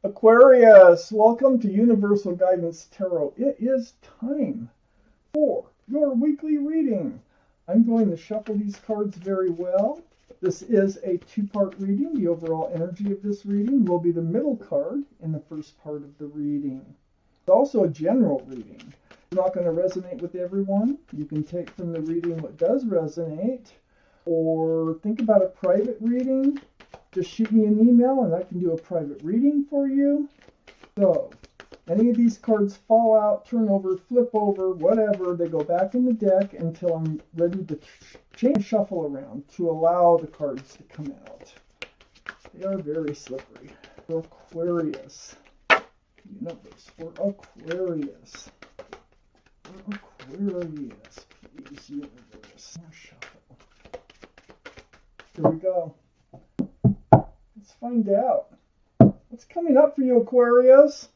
Aquarius, welcome to Universal Guidance Tarot. It is time for your weekly reading. I'm going to shuffle these cards very well. This is a two-part reading. The overall energy of this reading will be the middle card in the first part of the reading. It's also a general reading. It's not going to resonate with everyone. You can take from the reading what does resonate, or think about a private reading. Just shoot me an email and I can do a private reading for you. So, any of these cards fall out, turn over, flip over, whatever, they go back in the deck until I'm ready to change shuffle around to allow the cards to come out. They are very slippery. For Aquarius. Universe for Aquarius. For Aquarius, please, universe. Shuffle. Here we go. Let's find out. What's coming up for you, Aquarius?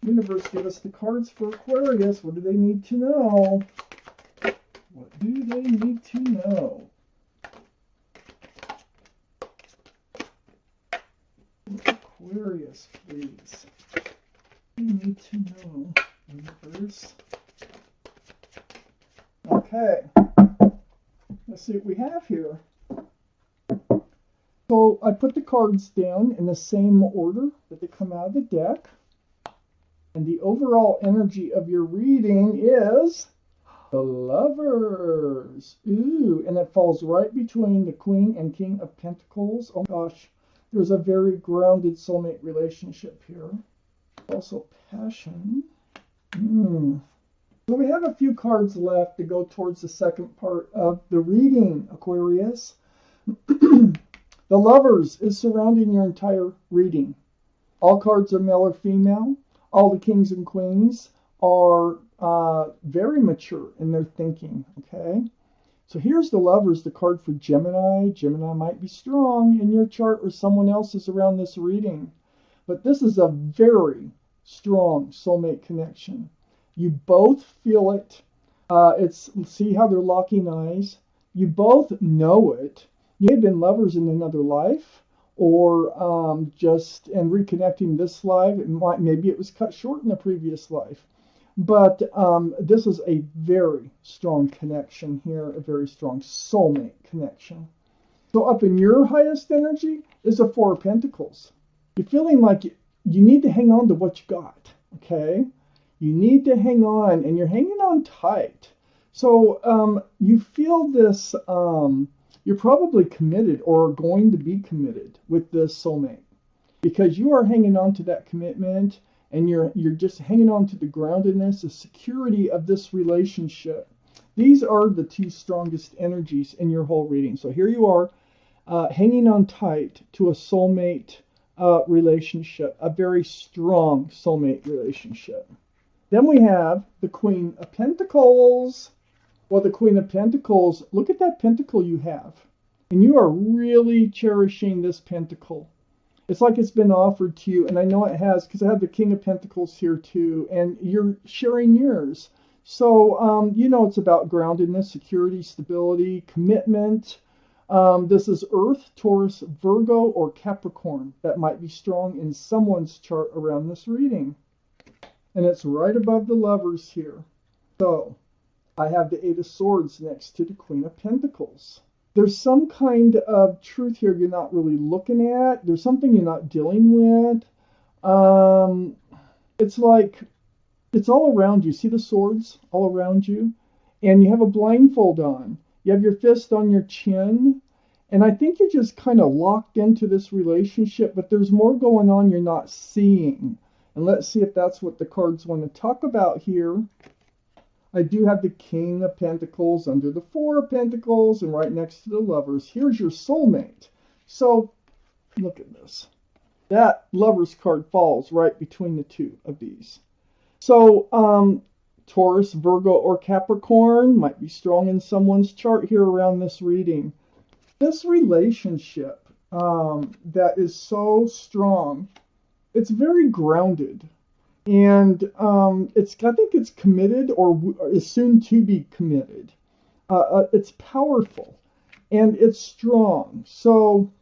Universe, give us the cards for Aquarius. What do they need to know? What do they need to know? Aquarius, please. What do you need to know, Universe? Okay. Let's see what we have here. So I put the cards down in the same order that they come out of the deck. And the overall energy of your reading is the Lovers. Ooh, and it falls right between the Queen and King of Pentacles. Oh gosh, there's a very grounded soulmate relationship here. Also passion. So we have a few cards left to go towards the second part of the reading, Aquarius. The Lovers is surrounding your entire reading. All cards are male or female. All the kings and queens are very mature in their thinking, okay? So here's the Lovers, the card for Gemini. Gemini might be strong in your chart or someone else's around this reading. But this is a very strong soulmate connection. You both feel it. See how they're locking eyes? You both know it. You may have been lovers in another life, or just in reconnecting this life. Maybe it was cut short in the previous life. But this is a very strong connection here, a very strong soulmate connection. So up in your highest energy is the Four of Pentacles. You're feeling like you need to hang on to what you got, okay? You need to hang on, and you're hanging on tight. So you feel this... you're probably committed or going to be committed with this soulmate because you are hanging on to that commitment, and you're just hanging on to the groundedness, the security of this relationship. These are the two strongest energies in your whole reading. So here you are hanging on tight to a soulmate relationship, a very strong soulmate relationship. Then we have the Queen of Pentacles. Well, the Queen of Pentacles, look at that pentacle you have. And you are really cherishing this pentacle. It's like it's been offered to you, and I know it has because I have the King of Pentacles here too, and you're sharing yours. So, you know, it's about groundedness, security, stability, commitment. This is Earth, Taurus, Virgo, or Capricorn. That might be strong in someone's chart around this reading. And it's right above the Lovers here. So, I have the Eight of Swords next to the Queen of Pentacles. There's some kind of truth here you're not really looking at. There's something you're not dealing with. It's like, it's all around you. See the swords all around you? And you have a blindfold on. You have your fist on your chin. And I think you're just kind of locked into this relationship, but there's more going on you're not seeing. And let's see if that's what the cards want to talk about here. I do have the King of Pentacles under the Four of Pentacles and right next to the Lovers. Here's your soulmate. So, look at this. That Lovers card falls right between the two of these. So, Taurus, Virgo, or Capricorn might be strong in someone's chart here around this reading. This relationship that is so strong, it's very grounded. And I think it's committed or is soon to be committed. It's powerful and it's strong. So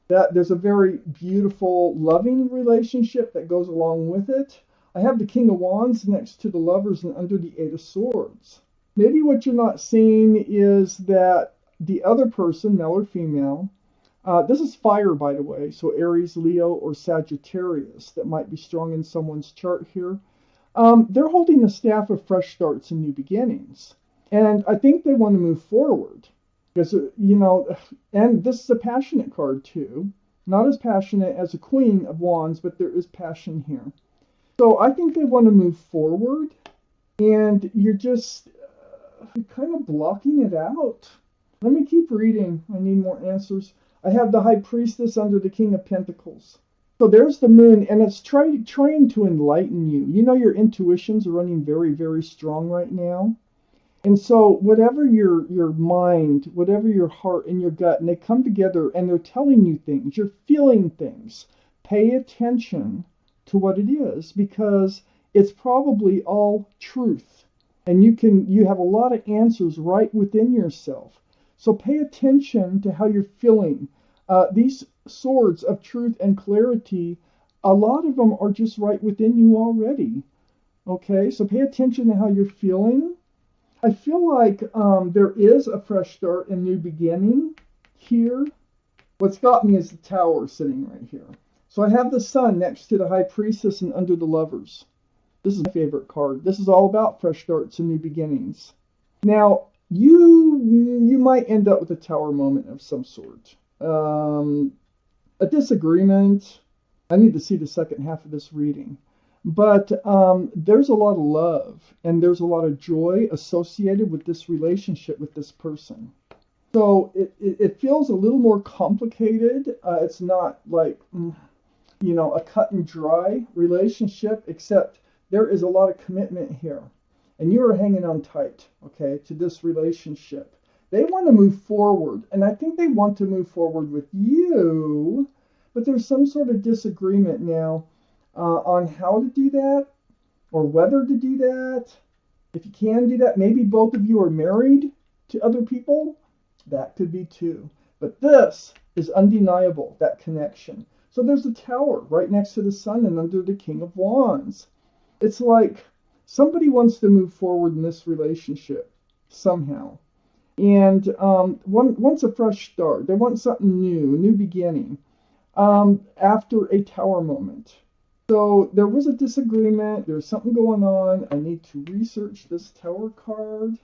That there's a very beautiful, loving relationship that goes along with it. I have the King of Wands next to the Lovers and under the Eight of Swords. Maybe what you're not seeing is that the other person, male or female, this is fire, by the way, so Aries, Leo, or Sagittarius, that might be strong in someone's chart here. They're holding the staff of fresh starts and new beginnings. And I think they want to move forward. Because, and this is a passionate card too. Not as passionate as a Queen of Wands, but there is passion here. So I think they want to move forward. And you're just you're kind of blocking it out. Let me keep reading. I need more answers. I have the High Priestess under the King of Pentacles. So there's the Moon, and it's trying to enlighten you. You know your intuitions are running very, very strong right now. And so whatever your mind, whatever your heart and your gut, and they come together and they're telling you things, you're feeling things. Pay attention to what it is, because it's probably all truth. And you have a lot of answers right within yourself. So pay attention to how you're feeling. These swords of truth and clarity, a lot of them are just right within you already. Okay, so pay attention to how you're feeling. I feel like there is a fresh start and new beginning here. What's got me is the Tower sitting right here. So I have the Sun next to the High Priestess and under the Lovers. This is my favorite card. This is all about fresh starts and new beginnings. Now, you might end up with a Tower moment of some sort. A disagreement. I need to see the second half of this reading. But there's a lot of love and there's a lot of joy associated with this relationship with this person. So it feels a little more complicated. It's not like, a cut and dry relationship, except there is a lot of commitment here. And you are hanging on tight, okay, to this relationship. They want to move forward, and I think they want to move forward with you, but there's some sort of disagreement now on how to do that or whether to do that. If you can do that, maybe both of you are married to other people. That could be too. But this is undeniable, that connection. So there's the Tower right next to the Sun and under the King of Wands. It's like somebody wants to move forward in this relationship somehow. And wants a fresh start. They want something new, a new beginning, after a Tower moment. So there was a disagreement. There's something going on. I need to research this Tower card.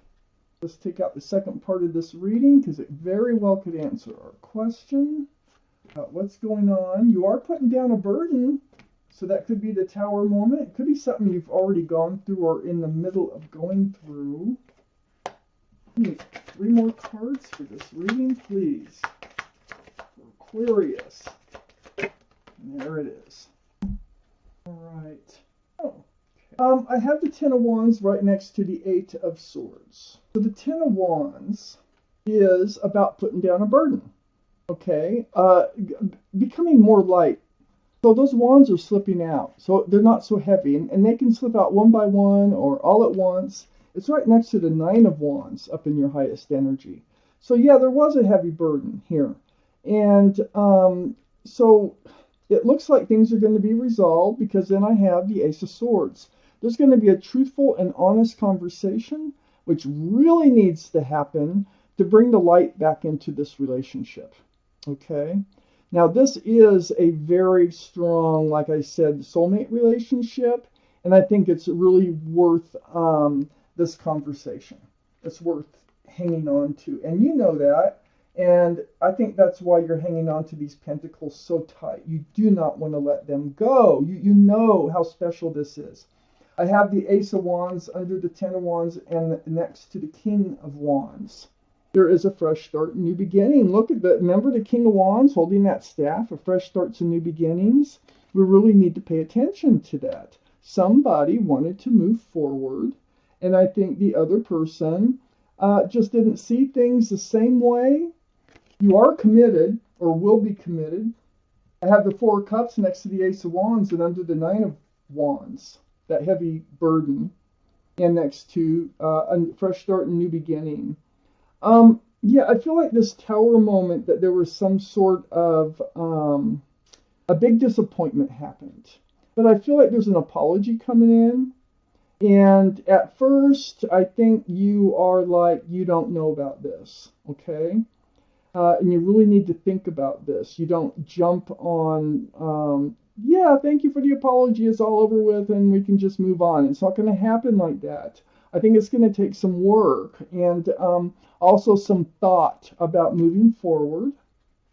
Let's take out the second part of this reading because it very well could answer our question about what's going on. You are putting down a burden, so that could be the Tower moment. It could be something you've already gone through or in the middle of going through. I need 3 more cards for this reading, please. For Aquarius. And there it is. All right. I have the Ten of Wands right next to the Eight of Swords. So the Ten of Wands is about putting down a burden. Okay? Becoming more light. So those wands are slipping out. So they're not so heavy. And they can slip out one by one or all at once. It's right next to the Nine of Wands up in your highest energy. So yeah, there was a heavy burden here. And so it looks like things are going to be resolved because then I have the Ace of Swords. There's going to be a truthful and honest conversation, which really needs to happen to bring the light back into this relationship. Okay? Now, this is a very strong, like I said, soulmate relationship, and I think it's really worth this conversation. It's worth hanging on to, and you know that. And I think that's why you're hanging on to these pentacles so tight. You do not want to let them go. You know how special this is. I have the Ace of Wands under the Ten of Wands and next to the King of Wands. There is a fresh start and new beginning. Look at that. Remember the King of Wands holding that staff, a fresh starts and new beginnings? We really need to pay attention to that. Somebody wanted to move forward, and I think the other person just didn't see things the same way. You are committed, or will be committed. I have the Four of Cups next to the Ace of Wands and under the Nine of Wands, that heavy burden, and next to a fresh start and new beginning. Yeah, I feel like this tower moment that there was some sort of a big disappointment happened. But I feel like there's an apology coming in. And at first, I think you are like, you don't know about this, okay? And you really need to think about this. You don't jump on, yeah, thank you for the apology. It's all over with and we can just move on. It's not going to happen like that. I think it's going to take some work and also some thought about moving forward.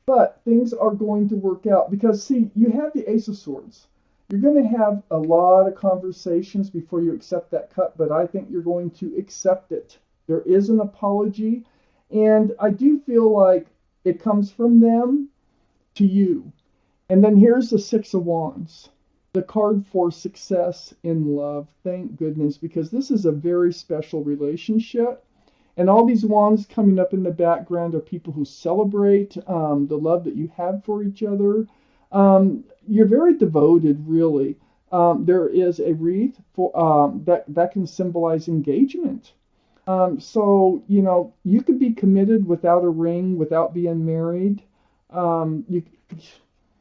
But things are going to work out because, see, you have the Ace of Swords. You're going to have a lot of conversations before you accept that cut, but I think you're going to accept it. There is an apology, and I do feel like it comes from them to you. And then here's the Six of Wands, the card for success in love. Thank goodness, because this is a very special relationship. And all these wands coming up in the background are people who celebrate the love that you have for each other. You're very devoted, really. There is a wreath for that can symbolize engagement. So, you know, you could be committed without a ring, without being married. You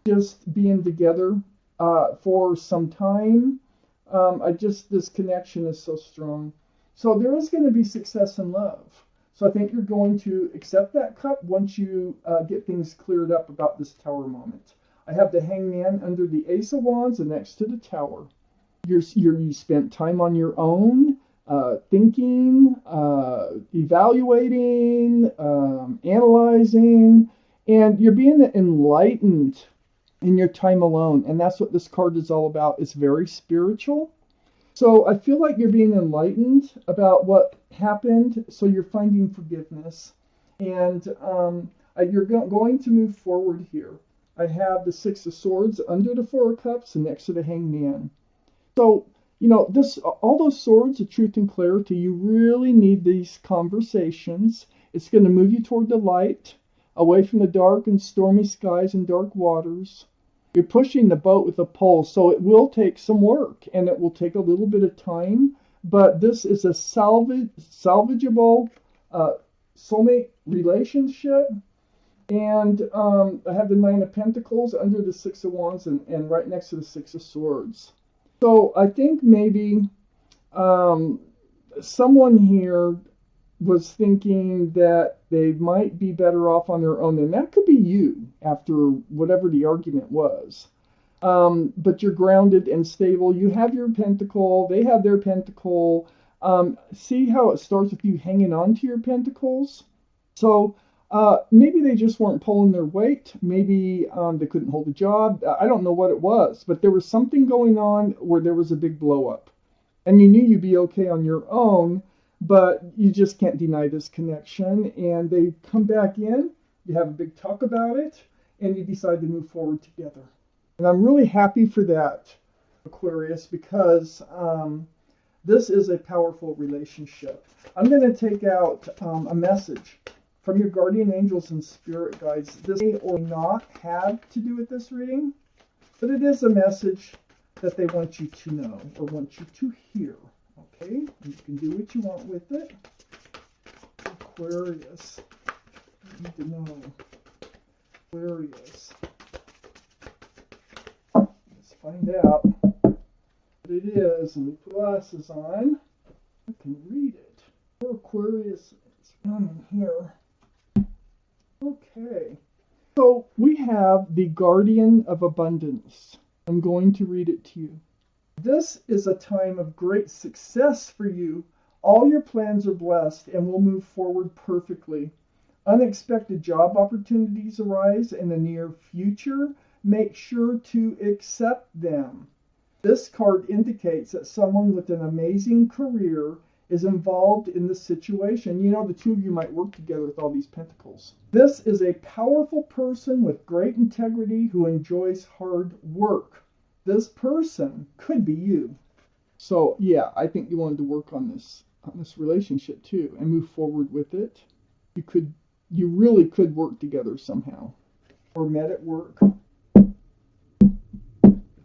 just being together for some time. This connection is so strong. So there is going to be success in love. So I think you're going to accept that cup once you get things cleared up about this tower moment. I have the Hangman under the Ace of Wands and next to the tower. You spent time on your own, thinking, evaluating, analyzing, and you're being enlightened in your time alone. And that's what this card is all about. It's very spiritual. So I feel like you're being enlightened about what happened. So you're finding forgiveness. And you're going to move forward here. I have the Six of Swords under the Four of Cups and next to the Hangman. So, you know, all those swords of truth and clarity, you really need these conversations. It's going to move you toward the light, away from the dark and stormy skies and dark waters. You're pushing the boat with a pole, so it will take some work and it will take a little bit of time. But this is a salvageable soulmate relationship. And I have the Nine of Pentacles under the Six of Wands and right next to the Six of Swords. So I think maybe someone here was thinking that they might be better off on their own, and that could be you after whatever the argument was. But you're grounded and stable. You have your pentacle. They have their pentacle. See how it starts with you hanging on to your pentacles? So maybe they just weren't pulling their weight. Maybe they couldn't hold a job. I don't know what it was, but there was something going on where there was a big blow up. And you knew you'd be okay on your own, but you just can't deny this connection. And they come back in, you have a big talk about it, and you decide to move forward together. And I'm really happy for that, Aquarius, because this is a powerful relationship. I'm going to take out a message from your guardian angels and spirit guides. This may or may not have to do with this reading, but it is a message that they want you to know or want you to hear. Okay? And you can do what you want with it. Aquarius. You need to know. Aquarius. Let's find out what it is. And put glasses on. I can read it. For Aquarius, it's down in here. Okay, so we have the Guardian of Abundance. I'm going to read it to you. This is a time of great success for you. All your plans are blessed and will move forward perfectly. Unexpected job opportunities arise in the near future. Make sure to accept them. This card indicates that someone with an amazing career is involved in the situation. You know, the two of you might work together with all these pentacles. This is a powerful person with great integrity who enjoys hard work. This person could be you. So yeah, I think you wanted to work on this relationship too and move forward with it. You really could work together somehow or met at work.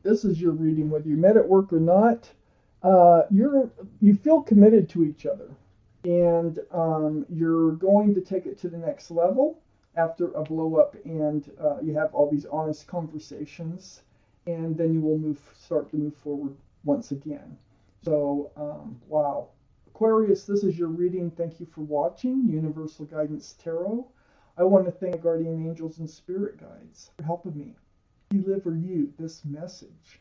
This is your reading, whether you met at work or not. You feel committed to each other. And you're going to take it to the next level after a blow up, and you have all these honest conversations, and then you will start to move forward once again. So, wow. Aquarius, this is your reading. Thank you for watching Universal Guidance Tarot. I want to thank guardian angels and spirit guides for helping me deliver you this message.